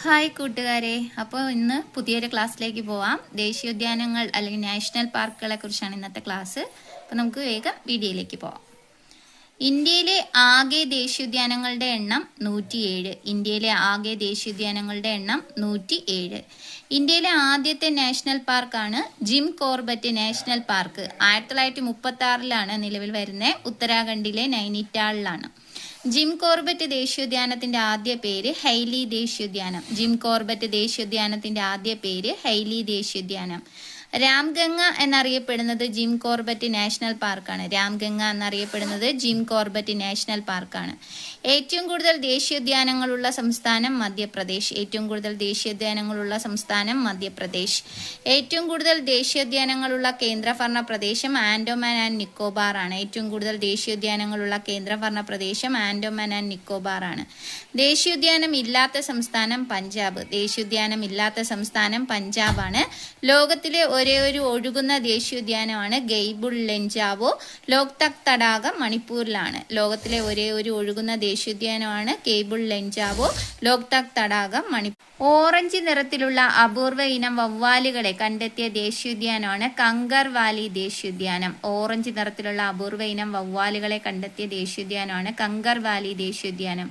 Hi കൂട്ടുകാരെ, അപ്പോൾ ഇന്ന് പുതിയൊരു ക്ലാസ്സിലേക്ക് പോവാം. ദേശീയോദ്യാനങ്ങൾ അല്ലെങ്കിൽ നാഷണൽ പാർക്കുകളെ കുറിച്ചാണ് ഇന്നത്തെ ക്ലാസ്. അപ്പോൾ നമുക്ക് വേഗം വീഡിയോയിലേക്ക് പോവാം. ഇന്ത്യയിലെ ആകെ ദേശീയോദ്യാനങ്ങളുടെ എണ്ണം 107. ഇന്ത്യയിലെ ആകെ ദേശീയോദ്യാനങ്ങളുടെ എണ്ണം 107. ഇന്ത്യയിലെ ആദ്യത്തെ നാഷണൽ പാർക്കാണ് ജിം കോർബറ്റ് നാഷണൽ പാർക്ക്. 1936 നിലവിൽ വരുന്നത്. ഉത്തരാഖണ്ഡിലെ നൈനിറ്റാളിലാണ്. ജിം കോർബറ്റ് ദേശീയോദ്യാനത്തിന്റെ ആദ്യ പേര് ഹൈലി ദേശീയോദ്യാനം. ജിം കോർബറ്റ് ദേശീയോദ്യാനത്തിന്റെ ആദ്യ പേര് ഹൈലി ദേശീയോദ്യാനം. രാംഗംഗ എന്നറിയപ്പെടുന്നത് ജിം കോർബറ്റ് നാഷണൽ പാർക്കാണ്. രാംഗംഗ എന്നറിയപ്പെടുന്നത് ജിം കോർബറ്റ് നാഷണൽ പാർക്കാണ്. ഏറ്റവും കൂടുതൽ ദേശീയോദ്യാനങ്ങളുള്ള സംസ്ഥാനം മധ്യപ്രദേശ്. ഏറ്റവും കൂടുതൽ ദേശീയോദ്യാനങ്ങളുള്ള സംസ്ഥാനം മധ്യപ്രദേശ്. ഏറ്റവും കൂടുതൽ ദേശീയോദ്യാനങ്ങളുള്ള കേന്ദ്രഭരണ പ്രദേശം ആൻഡോമാൻ ആൻഡ് നിക്കോബാർ ആണ്. ഏറ്റവും കൂടുതൽ ദേശീയോദ്യാനങ്ങളുള്ള കേന്ദ്രഭരണ പ്രദേശം ആൻഡോമാൻ ആൻഡ് നിക്കോബാർ ആണ്. ദേശീയോദ്യാനം ഇല്ലാത്ത സംസ്ഥാനം പഞ്ചാബ്. ദേശീയോദ്യാനം ഇല്ലാത്ത സംസ്ഥാനം പഞ്ചാബാണ്. ലോകത്തിലെ ഒരേ ഒരു ഒഴുകുന്ന ദേശീയോദ്യാനമാണ് ഗെയ്ബുൾ ലഞ്ചാവോ. ലോക്തക് തടാകം മണിപ്പൂരിലാണ്. ലോകത്തിലെ ഒരേ ഒരു ഒഴുകുന്ന ദേശീയോദ്യാനമാണ് ഗെയ്ബുൾ ലഞ്ചാവോ. ലോക്തക് തടാകം മണിപ്പൂർ. ഓറഞ്ച് നിറത്തിലുള്ള അപൂർവ ഇനം വവ്വാലുകളെ കണ്ടെത്തിയ ദേശീയോദ്യാനമാണ് കങ്കർ വാലി ദേശീയോദ്യാനം. ഓറഞ്ച് നിറത്തിലുള്ള അപൂർവ ഇനം വവ്വാലുകളെ കണ്ടെത്തിയ ദേശീയോദ്യാനമാണ് കങ്കർ വാലി ദേശീയോദ്യാനം.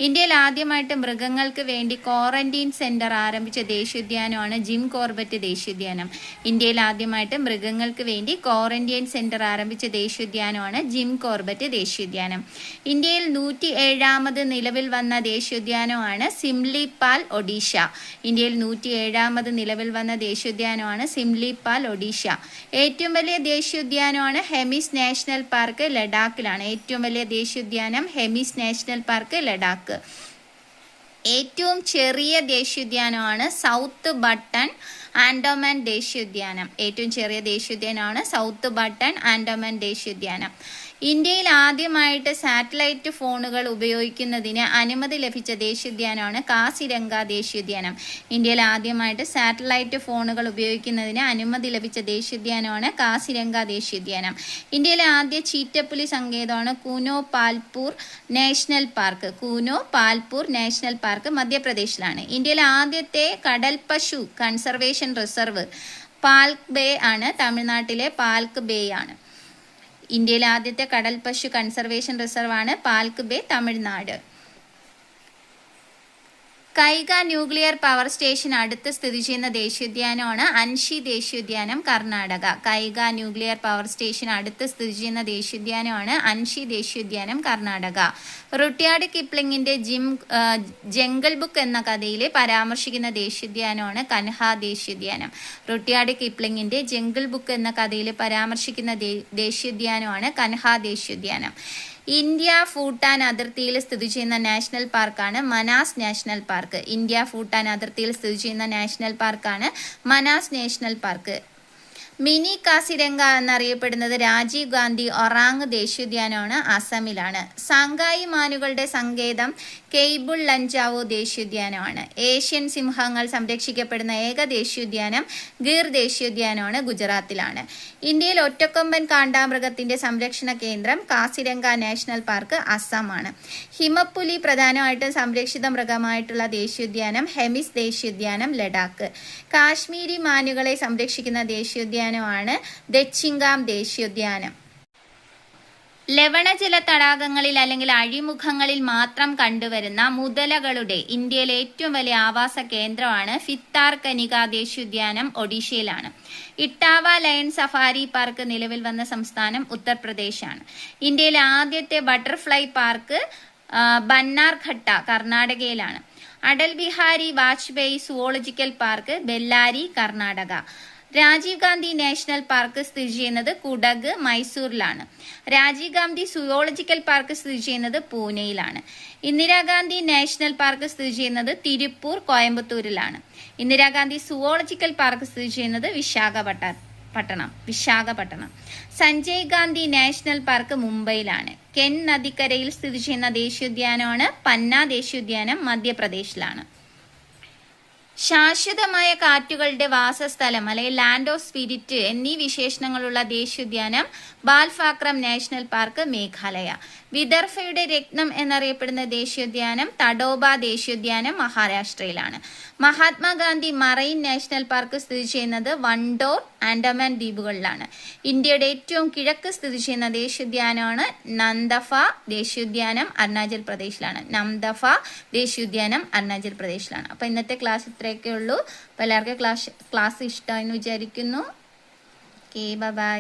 ഇന്ത്യയിൽ ആദ്യമായിട്ട് മൃഗങ്ങൾക്ക് വേണ്ടി ക്വാറന്റീൻ സെന്റർ ആരംഭിച്ച ദേശീയോദ്യാനമാണ് ജിം കോർബറ്റ് ദേശീയോദ്യാനം. ഇന്ത്യയിൽ ആദ്യമായിട്ട് മൃഗങ്ങൾക്ക് വേണ്ടി ക്വാറന്റൈൻ സെന്റർ ആരംഭിച്ച ദേശീയോദ്യാനമാണ് ജിം കോർബറ്റ് ദേശീയോദ്യാനം. ഇന്ത്യയിൽ 107 നിലവിൽ വന്ന ദേശീയോദ്യാനമാണ് സിംലിപാൽ ഒഡീഷ. ഇന്ത്യയിൽ 107 നിലവിൽ വന്ന ദേശീയോദ്യാനമാണ് സിംലിപാൽ ഒഡീഷ. ഏറ്റവും വലിയ ദേശീയോദ്യാനമാണ് ഹെമിസ് നാഷണൽ പാർക്ക് ലഡാക്കിലാണ്. ഏറ്റവും വലിയ ദേശീയോദ്യാനം ഹെമിസ് നാഷണൽ പാർക്ക് ലഡാക്ക്. ഏറ്റവും ചെറിയ ദേശീയോദ്യാനമാണ് സൗത്ത് ബട്ടൺ ആൻഡോമാൻ ദേശീയോദ്യാനം. ഏറ്റവും ചെറിയ ദേശീയോദ്യാനമാണ് സൗത്ത് ബട്ടൺ ആൻഡോമാൻ ദേശീയോദ്യാനം. ഇന്ത്യയിൽ ആദ്യമായിട്ട് സാറ്റലൈറ്റ് ഫോണുകൾ ഉപയോഗിക്കുന്നതിന് അനുമതി ലഭിച്ച ദേശീയോദ്യാനമാണ് കാസിരംഗ ദേശീയോദ്യാനം. ഇന്ത്യയിൽ ആദ്യമായിട്ട് സാറ്റലൈറ്റ് ഫോണുകൾ ഉപയോഗിക്കുന്നതിന് അനുമതി ലഭിച്ച ദേശീയോദ്യാനമാണ് കാസിരംഗ ദേശീയോദ്യാനം. ഇന്ത്യയിലെ ആദ്യ ചീറ്റപ്പുലി സങ്കേതമാണ് Kuno Palpur national park. Kuno Palpur national park മധ്യപ്രദേശിലാണ്. ഇന്ത്യയിലെ ആദ്യത്തെ കടൽ പശു കൺസർവേഷൻ റിസർവ് പാൽക്ക് ബേ ആണ്. തമിഴ്നാട്ടിലെ പാൽക്ക് ബേ ആണ്. ഇന്ത്യയിലെ ആദ്യത്തെ കടൽ പശു കൺസർവേഷൻ റിസർവ് ആണ് Palk bay, Tamil Nadu. Kaiga nuclear power station അടുത്ത് സ്ഥിതി ചെയ്യുന്ന ദേശീയോദ്യാനമാണ് അൻഷി ദേശീയോദ്യാനം, Karnataka. Kaiga nuclear power station അടുത്ത് സ്ഥിതി ചെയ്യുന്ന ദേശീയോദ്യാനമാണ് അൻഷി ദേശീയോദ്യാനം, കർണാടക. റുട്യാർഡ് കിപ്ലിങ്ങിന്റെ ജംഗിൾ ബുക്ക് എന്ന കഥയിൽ പരാമർശിക്കുന്ന ദേശീയോദ്യാനമാണ് കൻഹ ദേശീയോദ്യാനം. റുട്യാർഡ് കിപ്ലിങ്ങിന്റെ ജംഗിൾ ബുക്ക് എന്ന കഥയിൽ പരാമർശിക്കുന്ന ദേശീയോദ്യാനമാണ് കൻഹ ദേശീയോദ്യാനം. ഇന്ത്യ ഭൂട്ടാൻ അതിർത്തിയിൽ സ്ഥിതി ചെയ്യുന്ന നാഷണൽ പാർക്കാണ് Manas national park. India Bhutan അതിർത്തിയിൽ സ്ഥിതി ചെയ്യുന്ന നാഷണൽ പാർക്കാണ് Manas national park. Mini Kaziranga എന്നറിയപ്പെടുന്നത് രാജീവ് ഗാന്ധി ഒറാങ് ദേശീയോദ്യാനമാണ്, അസമിലാണ്. സാങ്കായി മാനുകളുടെ സങ്കേതം കെയ്ബുൾ ലഞ്ചാവോ ദേശീയോദ്യാനമാണ്. ഏഷ്യൻ സിംഹങ്ങൾ സംരക്ഷിക്കപ്പെടുന്ന ഏക ദേശീയോദ്യാനം ഗീർ ദേശീയോദ്യാനമാണ്, ഗുജറാത്തിലാണ്. ഇന്ത്യയിൽ ഒറ്റക്കൊമ്പൻ കാണ്ടാമൃഗത്തിന്റെ സംരക്ഷണ കേന്ദ്രം കാസിരംഗ നാഷണൽ പാർക്ക്, അസമാണ്. ഹിമപ്പുലി പ്രധാനമായിട്ടും സംരക്ഷിത മൃഗമായിട്ടുള്ള ദേശീയോദ്യാനം ഹെമിസ് ദേശീയോദ്യാനം, ലഡാക്ക്. കാശ്മീരി മാനുകളെ സംരക്ഷിക്കുന്ന ദേശീയോദ്യാനമാണ് ദച്ചിങ്കാം ദേശീയോദ്യാനം. ലവണജല തടാകങ്ങളിൽ അല്ലെങ്കിൽ അഴിമുഖങ്ങളിൽ മാത്രം കണ്ടുവരുന്ന മുതലകളുടെ ഇന്ത്യയിലെ ഏറ്റവും വലിയ ആവാസ കേന്ദ്രമാണ് ഭിത്താർകനിക ദേശീയോദ്യാനം, ഒഡീഷയിലാണ്. ഇട്ടാവ ലയൺ സഫാരി പാർക്ക് നിലവിൽ വന്ന സംസ്ഥാനം ഉത്തർപ്രദേശാണ്. ഇന്ത്യയിലെ ആദ്യത്തെ ബട്ടർഫ്ലൈ പാർക്ക് ബന്നാർഘട്ട, കർണാടകയിലാണ്. Atal Bihari Vajpayee zoological park Bellary, Karnataka. Rajiv Gandhi national park സ്ഥിതി ചെയ്യുന്നത് കുടക്, മൈസൂരിലാണ്. രാജീവ് ഗാന്ധി സുവോളജിക്കൽ പാർക്ക് സ്ഥിതി ചെയ്യുന്നത് പൂനെയിലാണ്. ഇന്ദിരാഗാന്ധി നാഷണൽ പാർക്ക് സ്ഥിതി ചെയ്യുന്നത് തിരുപ്പൂർ, കോയമ്പത്തൂരിലാണ്. ഇന്ദിരാഗാന്ധി സുവോളജിക്കൽ പാർക്ക് സ്ഥിതി ചെയ്യുന്നത് വിശാഖപട്ടണം. സഞ്ജയ് ഗാന്ധി നാഷണൽ പാർക്ക് മുംബൈയിലാണ്. കെൻ നദിക്കരയിൽ സ്ഥിതി ചെയ്യുന്ന ദേശീയോദ്യാനമാണ് പന്ന ദേശീയോദ്യാനം, മധ്യപ്രദേശിലാണ്. ശാശ്വതമായ കാറ്റുകളുടെ വാസസ്ഥലം അല്ലെങ്കിൽ ലാൻഡ് ഓഫ് സ്പിരിറ്റ് എന്നീ വിശേഷണങ്ങളുള്ള ദേശീയോദ്യാനം ബാൽഫാക്രം നാഷണൽ പാർക്ക്, മേഘാലയ. വിദർഭയുടെ രത്നം എന്നറിയപ്പെടുന്ന ദേശീയോദ്യാനം തഡോബ ദേശീയോദ്യാനം, മഹാരാഷ്ട്രയിലാണ്. മഹാത്മാഗാന്ധി മറൈൻ നാഷണൽ പാർക്ക് സ്ഥിതി ചെയ്യുന്നത് വണ്ടോർ, ആൻഡമാൻ ദ്വീപുകളിലാണ്. ഇന്ത്യയുടെ ഏറ്റവും കിഴക്ക് സ്ഥിതി ചെയ്യുന്ന ദേശീയോദ്യാനമാണ് നന്ദഫ ദേശീയോദ്യാനം, അരുണാചൽ പ്രദേശിലാണ്. നന്ദഫ ദേശീയോദ്യാനം അരുണാചൽ പ്രദേശിലാണ്. അപ്പോൾ ഇന്നത്തെ ക്ലാസ് ഇത്രയൊക്കെ ഉള്ളൂ. അപ്പോൾ എല്ലാവർക്കും ക്ലാസ് ഇഷ്ടമായെന്ന് വിചാരിക്കുന്നു. Okay, by.